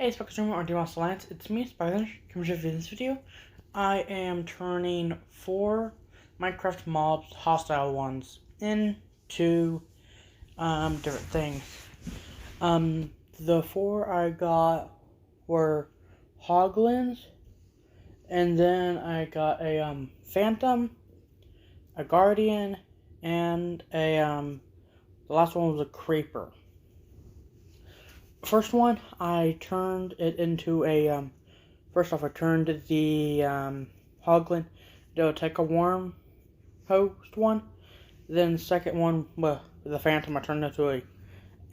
Hey, it's Techawrym, it's me, Spider. Come to this video. I am turning 4 Minecraft mobs, hostile ones, into different things. The 4 I got were hoglins, and then I got a phantom, a guardian, and the last one was a creeper. First one, I turned it into a first off, I turned the hoglin into a Techawrym host one. Then second one, well, the phantom, I turned into a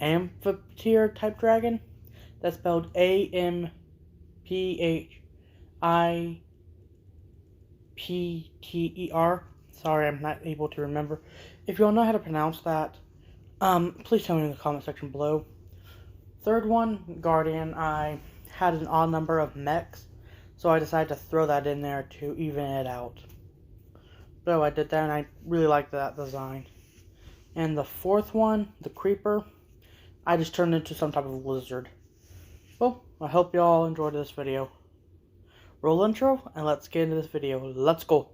amphitheater type dragon. That's spelled Amphitheater. Sorry, I'm not able to remember. If you all know how to pronounce that, please tell me in the comment section below. Third one, Guardian, I had an odd number of mechs, so I decided to throw that in there to even it out. So I did that, and I really liked that design. And the fourth one, the Creeper, I just turned into some type of lizard. Well, I hope you all enjoyed this video. Roll intro, and let's get into this video. Let's go!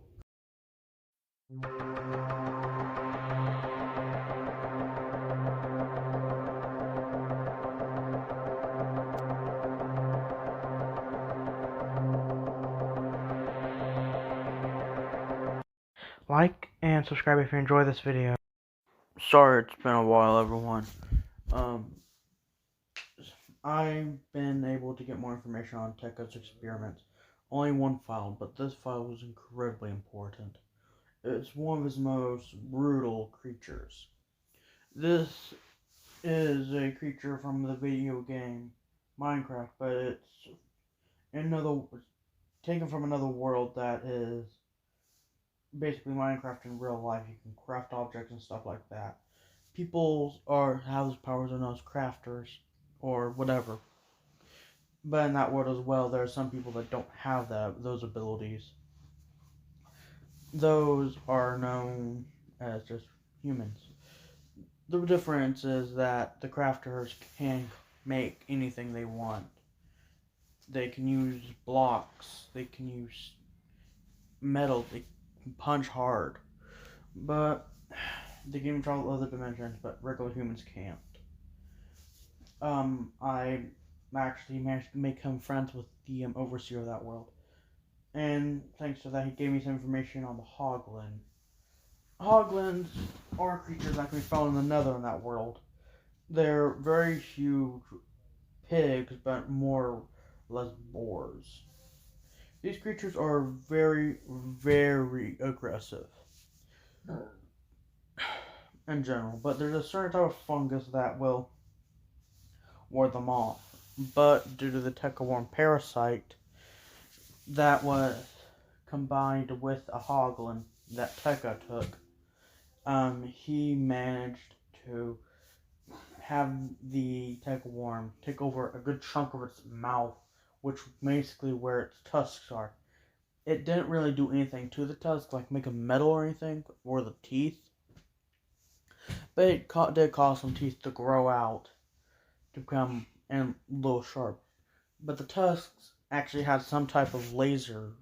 Like and subscribe if you enjoy this video. Sorry it's been a while, everyone. I've been able to get more information on Techawrym's experiments. Only one file, but this file was incredibly important. It's one of his most brutal creatures. This is a creature from the video game Minecraft, but it's taken from another world that is basically Minecraft in real life. You can craft objects and stuff like that. People have those powers are known as crafters or whatever. But in that world as well, there are some people that don't have those abilities. Those are known as just humans. The difference is that the crafters can make anything they want. They can use blocks, they can use metal, they can punch hard. But they can even travel other dimensions, but regular humans can't. I actually managed to make him friends with the overseer of that world. And thanks to that, he gave me some information on the hoglin. Hoglins are creatures that can be found in the nether in that world. They're very huge pigs, but more or less boars. These creatures are very, very aggressive in general, but there's a certain type of fungus that will ward them off. But due to the Techawrym parasite that was combined with a hoglin that Tekka took, he managed to have the Techawrym take over a good chunk of its mouth, which basically where its tusks are. It didn't really do anything to the tusks, like make them metal or anything, or the teeth. But it did cause some teeth to grow out to become a little sharp. But the tusks actually had some type of laser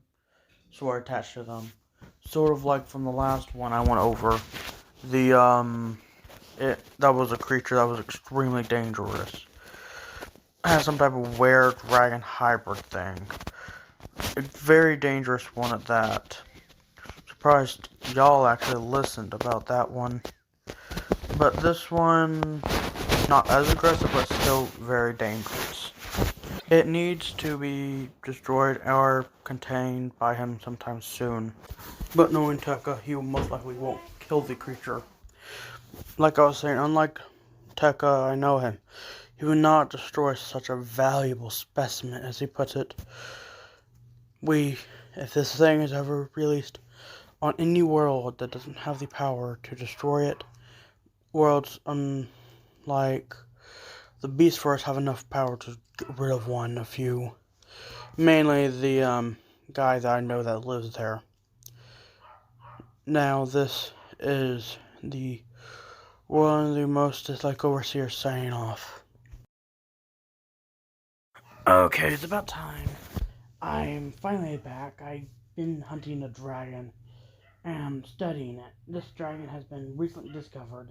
sword attached to them. Sort of like from the last one I went over. That was a creature that was extremely dangerous. It had some type of were-dragon hybrid thing. A very dangerous one at that. Surprised y'all actually listened about that one. But this one, not as aggressive, but still very dangerous. It needs to be destroyed or contained by him sometime soon. But knowing Tekka, he most likely won't kill the creature. Like I was saying, unlike Tekka, I know him. He would not destroy such a valuable specimen, as he puts it. If this thing is ever released on any world that doesn't have the power to destroy it, worlds unlike the Beast Force have enough power to get rid of a few. Mainly the guy that I know that lives there. Now this is one of the most dislike overseers signing off. Okay, it's about time. I'm finally back. I've been hunting a dragon and studying it. This dragon has been recently discovered.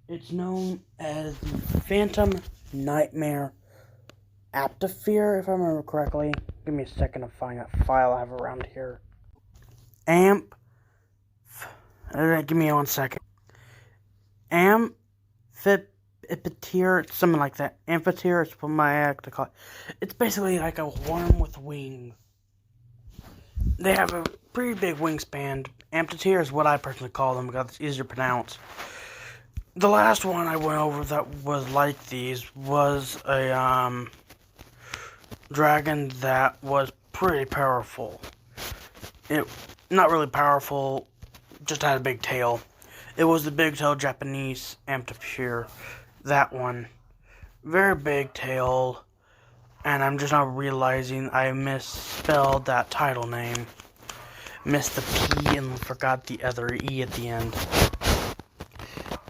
It's known as the Phantom Nightmare Aptophere, if I remember correctly. Give me a second to find that file I have around here. Give me 1 second. Amphitheater, something like that. Amphitheater is what my act to call it. It's basically like a worm with wings. They have a pretty big wingspan. Amphitheater is what I personally call them because it's easier to pronounce. The last one I went over that was like these was a dragon that was pretty powerful. It not really powerful, just had a big tail. It was the big tail Japanese Amphitheater. That one. Very big tail. And I'm just now realizing I misspelled that title name. Missed the P and forgot the other E at the end.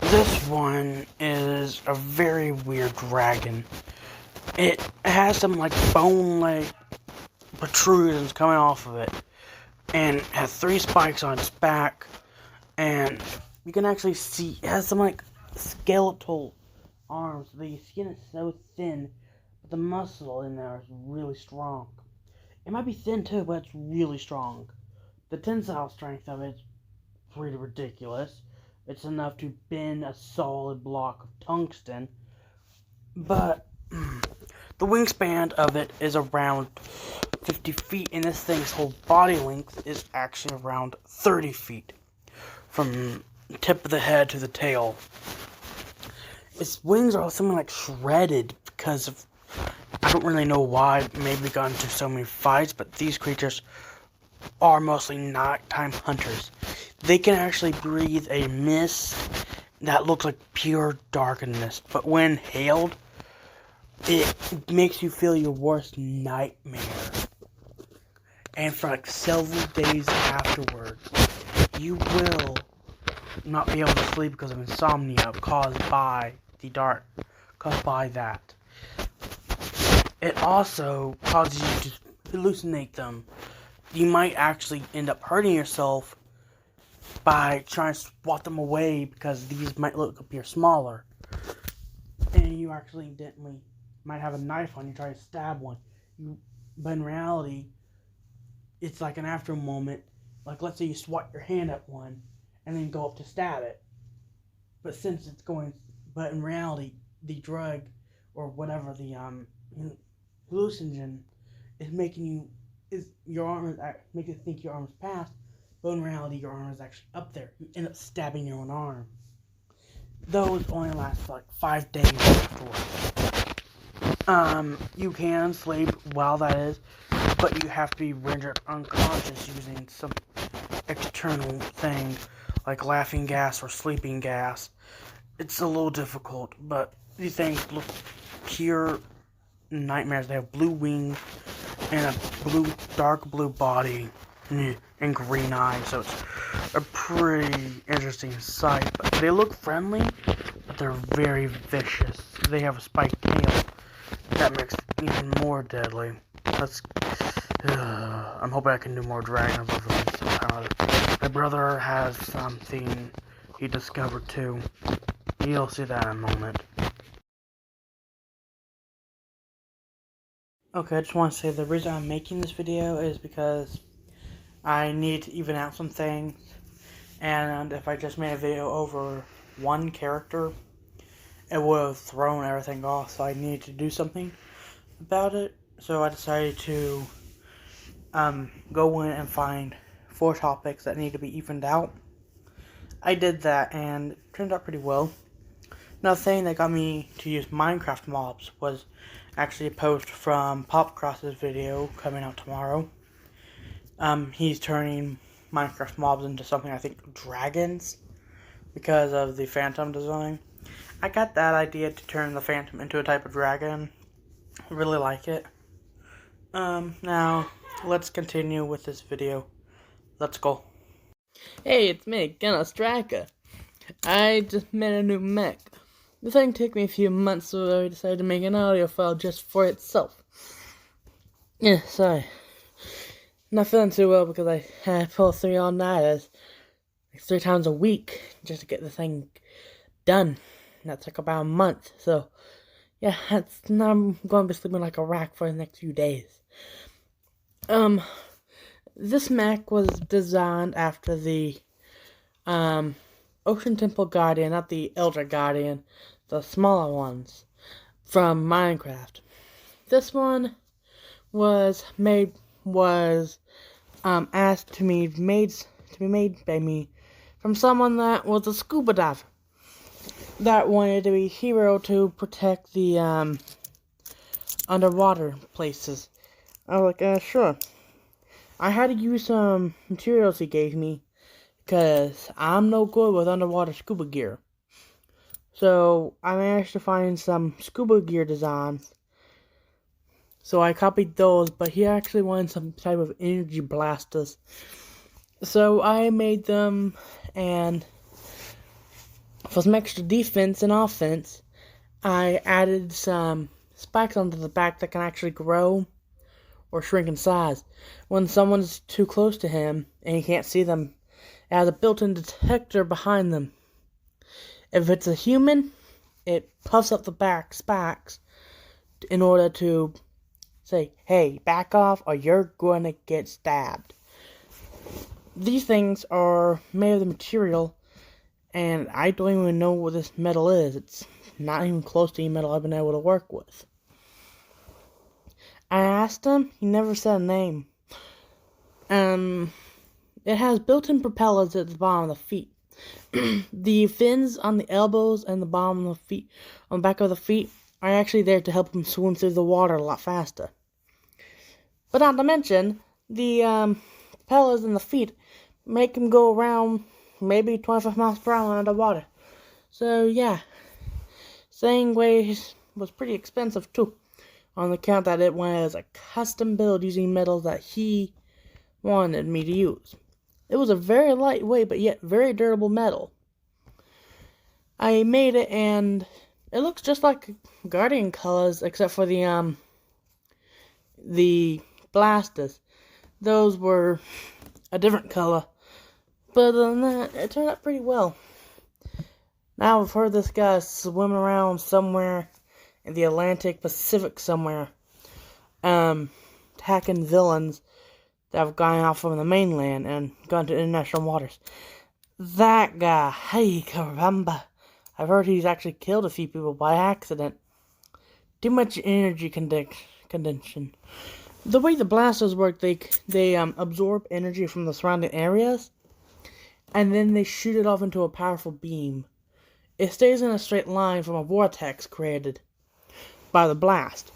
This one is a very weird dragon. It has some like bone-like protrusions coming off of it. And it has 3 spikes on its back. And you can actually see it has some like skeletal arms. The skin is so thin, but the muscle in there is really strong. It might be thin too, but it's really strong. The tensile strength of it is pretty ridiculous. It's enough to bend a solid block of tungsten. But the wingspan of it is around 50 feet, and this thing's whole body length is actually around 30 feet. From the tip of the head to the tail. Its wings are something like shredded because of, I don't really know why, maybe they got into so many fights, but these creatures are mostly nighttime hunters. They can actually breathe a mist that looks like pure darkness, but when hailed, it makes you feel your worst nightmare. And for like several days afterwards, you will not be able to sleep because of insomnia caused by the dark, caused by that. It also causes you to hallucinate them. You might actually end up hurting yourself by trying to swat them away because these might appear smaller. And you accidentally might have a knife on you, try to stab one. But in reality, it's like an after moment. Like, let's say you swat your hand at one and then go up to stab it. But but in reality, the drug or whatever the hallucinogen is making make you think your arm is past, but in reality, your arm is actually up there. You end up stabbing your own arm. Those only last for like 5 days afterwards. You can sleep while that is, but you have to be rendered unconscious using some external thing like laughing gas or sleeping gas. It's a little difficult, but these things look pure nightmares. They have blue wings and a dark blue body and green eyes, so it's a pretty interesting sight. But they look friendly, but they're very vicious. They have a spiked tail that makes it even more deadly. I'm hoping I can do more dragons over this somehow. My brother has something he discovered too. You'll see that in a moment. Okay, I just want to say the reason I'm making this video is because I need to even out some things. And if I just made a video over one character, it would have thrown everything off. So I need to do something about it. So I decided to go in and find 4 topics that need to be evened out. I did that and it turned out pretty well. Another thing that got me to use Minecraft mobs was actually a post from Popcross's video coming out tomorrow. He's turning Minecraft mobs into something I think dragons because of the Phantom design. I got that idea to turn the Phantom into a type of dragon. I really like it. Now let's continue with this video. Let's go. Hey, it's me, Striker. I just made a new Mech. The thing took me a few months, so I decided to make an audio file just for itself. Yeah, sorry. Not feeling too well because I pull 3 all-nighters like 3 times a week just to get the thing done. That took about a month. So, yeah, now I'm going to be sleeping like a rack for the next few days. This mech was designed after the, Ocean Temple Guardian, not the Elder Guardian, the smaller ones from Minecraft. This one was asked to be made by me from someone that was a scuba diver that wanted to be a hero to protect the underwater places. I was like, sure. I had to use some materials he gave me because I'm no good with underwater scuba gear. So I managed to find some scuba gear designs. So I copied those, but he actually wanted some type of energy blasters. So I made them, and for some extra defense and offense, I added some spikes onto the back that can actually grow or shrink in size. When someone's too close to him and he can't see them, it has a built-in detector behind them. If it's a human, it puffs up the back spikes in order to say, hey, back off or you're going to get stabbed. These things are made of the material, and I don't even know what this metal is. It's not even close to any metal I've been able to work with. I asked him, he never said a name. It has built-in propellers at the bottom of the feet. The fins on the elbows and the bottom of the feet, on the back of the feet, are actually there to help him swim through the water a lot faster. But not to mention, the propellers in the feet make him go around maybe 25 miles per hour underwater. So yeah, saying ways was pretty expensive too, on the account that it was a custom build using metals that he wanted me to use. It was a very lightweight but yet very durable metal. I made it and it looks just like Guardian colors except for the blasters. Those were a different color. But other than that, it turned out pretty well. Now I've heard this guy swimming around somewhere in the Atlantic Pacific somewhere, attacking villains that have gone off from the mainland and gone to international waters. That guy, hey, caramba. I've heard he's actually killed a few people by accident. Too much energy condension. The way the blasters work, they absorb energy from the surrounding areas, and then they shoot it off into a powerful beam. It stays in a straight line from a vortex created by the blast.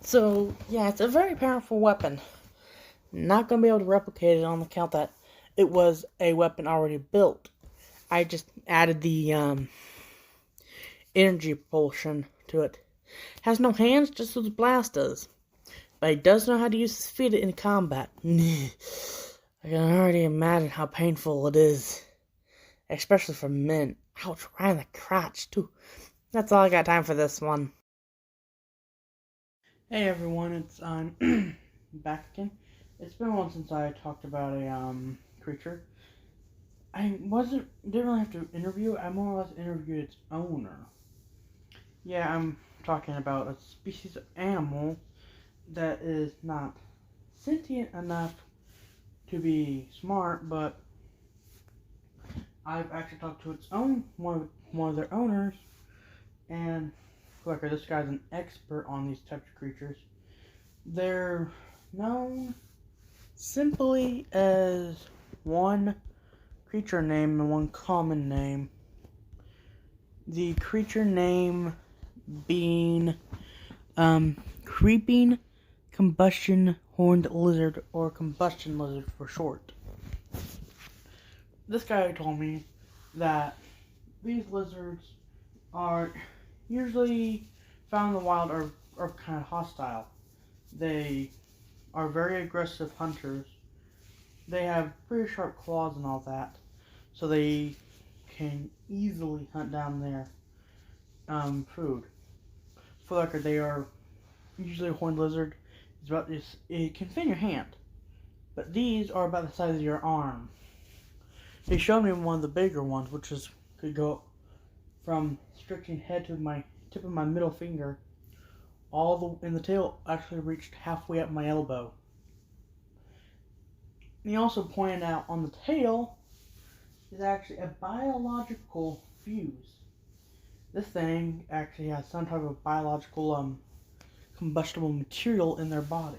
So, yeah, it's a very powerful weapon. Not going to be able to replicate it on the account that it was a weapon already built. I just added the energy propulsion to it. Has no hands, just those blasters. But he does know how to use his feet in combat. I can already imagine how painful it is. Especially for men. Ouch, right in the crotch, too. That's all I got time for this one. Hey everyone, it's back again. It's been a while since I talked about a creature. Didn't really have to interview. I more or less interviewed its owner. Yeah, I'm talking about a species of animal that is not sentient enough to be smart, but I've actually talked to its one of their owners, and this guy's an expert on these types of creatures. They're known simply as one creature name and one common name. The creature name being creeping combustion horned lizard, or combustion lizard for short. This guy told me that these lizards are usually found in the wild are kind of hostile. They are very aggressive hunters. They have pretty sharp claws and all that, so they can easily hunt down their food. For the record, they are usually a horned lizard, It's about this. It can fit in your hand, but these are about the size of your arm. They showed me one of the bigger ones, which could go from stretching head to my tip of my middle finger, and the tail actually reached halfway up my elbow. And he also pointed out on the tail is actually a biological fuse. This thing actually has some type of biological combustible material in their body.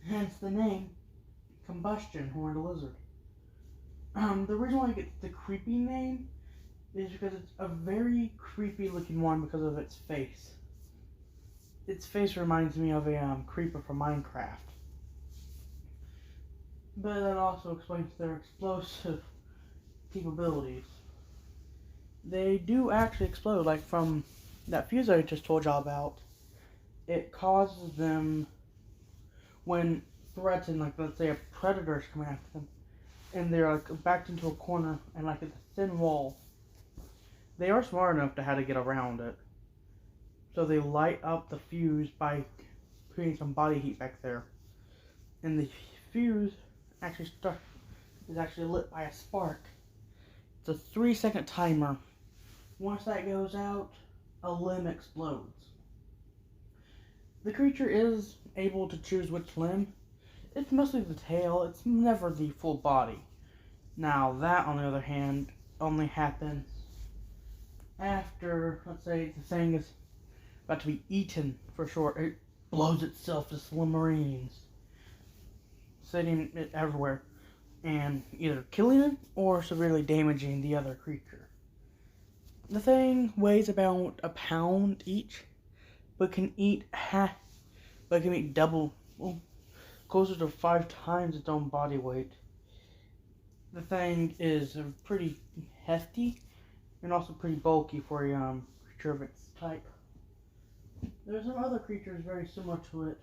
Hence the name Combustion, Horned Lizard. The reason why it gets the creepy name is because it's a very creepy looking one because of its face. Its face reminds me of a creeper from Minecraft. But that also explains their explosive capabilities. They do actually explode, like from that fuse I just told y'all about. It causes them, when threatened, like let's say a predator is coming after them, and they're like backed into a corner and like it's a thin wall. They are smart enough to how to get around it. So they light up the fuse by putting some body heat back there. And the fuse is actually lit by a spark. It's a 3-second timer. Once that goes out, a limb explodes. The creature is able to choose which limb. It's mostly the tail, it's never the full body. Now that, on the other hand, only happens after, let's say, the thing is about to be eaten for short. It blows itself to smithereens, setting it everywhere, and either killing it or severely damaging the other creature. The thing weighs about a pound each, but can eat double, closer to 5 times its own body weight. The thing is pretty hefty and also pretty bulky for a creature of its type. There's some other creatures very similar to it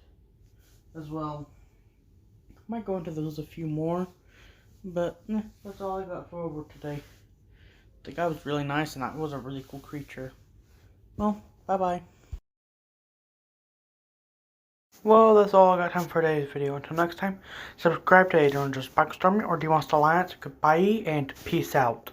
as well. Might go into those a few more, but that's all I got for over today. The guy was really nice and that was a really cool creature. Well, bye-bye. Well, that's all I got time for today's video. Until next time, subscribe to Adrian Just Backstorming or Do You Want to Alliance? Goodbye and peace out.